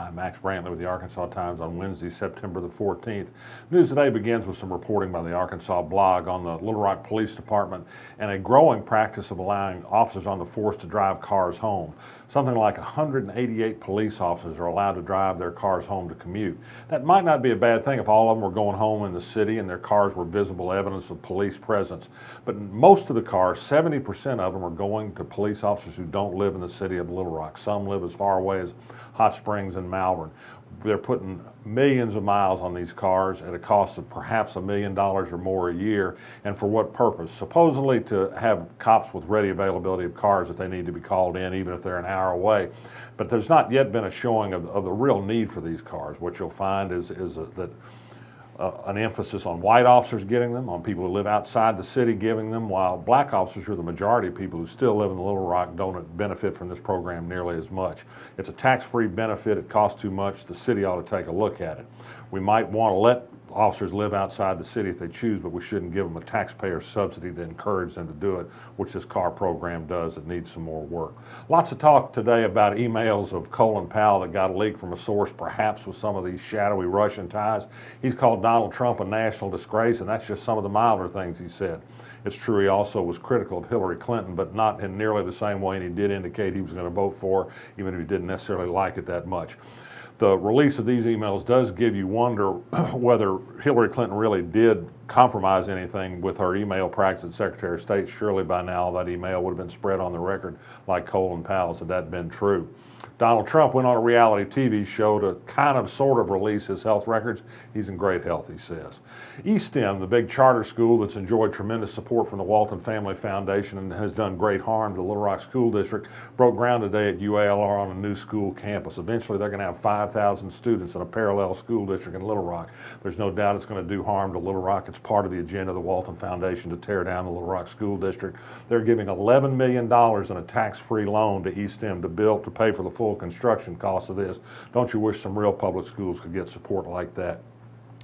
I'm Max Brantley with the Arkansas Times on Wednesday, September the 14th. News today begins with some reporting by the Arkansas blog on the Little Rock Police Department and a growing practice of allowing officers on the force to drive cars home. Something like 188 police officers are allowed to drive their cars home to commute. That might not be a bad thing if all of them were going home in the city and their cars were visible evidence of police presence. But most of the cars, 70% of them, are going to police officers who don't live in the city of Little Rock. Some live as far away as Hot Springs and Malvern. They're putting millions of miles on these cars at a cost of perhaps $1 million or more a year. And for what purpose? Supposedly to have cops with ready availability of cars if they need to be called in, even if they're an hour away. But there's not yet been a showing of the real need for these cars. What you'll find is that an emphasis on white officers getting them, on people who live outside the city giving them, while black officers, who are the majority of people who still live in Little Rock, don't benefit from this program nearly as much. It's a tax-free benefit. It costs too much. The city ought to take a look at it. We might want to let officers live outside the city if they choose, but we shouldn't give them a taxpayer subsidy to encourage them to do it, which this car program does. It needs some more work. Lots of talk today about emails of Colin Powell that got leaked from a source, perhaps with some of these shadowy Russian ties. He's called Donald Trump a national disgrace, and that's just some of the milder things he said. It's true he also was critical of Hillary Clinton, but not in nearly the same way, and he did indicate he was going to vote for her, even if he didn't necessarily like it that much. The release of these emails does give you wonder whether Hillary Clinton really did compromise anything with her email practice as Secretary of State. Surely by now that email would have been spread on the record like Colin Powell's had that been true. Donald Trump went on a reality TV show to kind of sort of release his health records. He's in great health, he says. Eastham, the big charter school that's enjoyed tremendous support from the Walton Family Foundation and has done great harm to the Little Rock School District, broke ground today at UALR on a new school campus. Eventually they're going to have 5,000 students in a parallel school district in Little Rock. There's no doubt it's going to do harm to Little Rock. It's part of the agenda of the Walton Foundation to tear down the Little Rock School District. They're giving $11 million in a tax-free loan to Eastham to pay for the full construction costs of this. Don't you wish some real public schools could get support like that?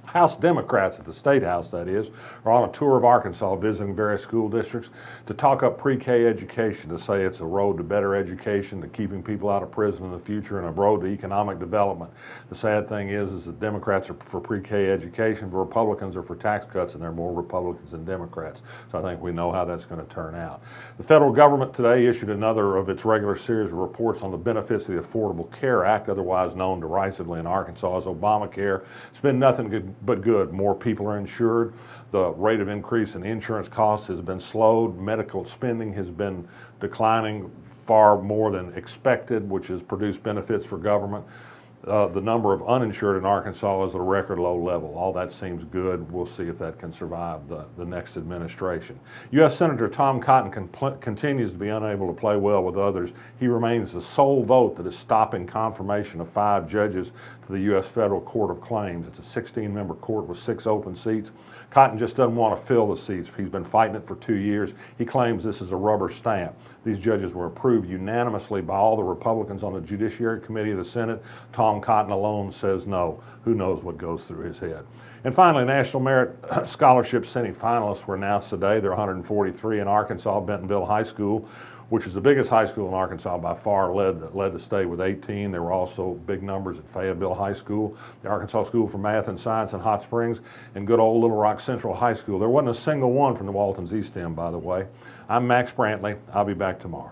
House Democrats at the State House, that is, are on a tour of Arkansas visiting various school districts to talk up pre-K education, to say it's a road to better education, to keeping people out of prison in the future, and a road to economic development. The sad thing is that Democrats are for pre-K education, but Republicans are for tax cuts, and there are more Republicans than Democrats. So I think we know how that's going to turn out. The federal government today issued another of its regular series of reports on the benefits of the Affordable Care Act, otherwise known derisively in Arkansas as Obamacare. It's been nothing but good. More people are insured. The rate of increase in insurance costs has been slowed. Medical spending has been declining far more than expected, which has produced benefits for government. The number of uninsured in Arkansas is at a record low level. All that seems good. We'll see if that can survive the next administration. U.S. Senator Tom Cotton continues to be unable to play well with others. He remains the sole vote that is stopping confirmation of 5 judges to the U.S. Federal Court of Claims. It's a 16-member court with 6 open seats. Cotton just doesn't want to fill the seats. He's been fighting it for 2 years. He claims this is a rubber stamp. These judges were approved unanimously by all the Republicans on the Judiciary Committee of the Senate. Tom Cotton alone says no. Who knows what goes through his head? And finally, National Merit Scholarship semifinalists were announced today. There are 143 in Arkansas. Bentonville High School, which is the biggest high school in Arkansas by far, led the state with 18. There were also big numbers at Fayetteville High School, the Arkansas School for Math and Science in Hot Springs, and good old Little Rock Central High School. There wasn't a single one from the Waltons Eastham, by the way. I'm Max Brantley. I'll be back tomorrow.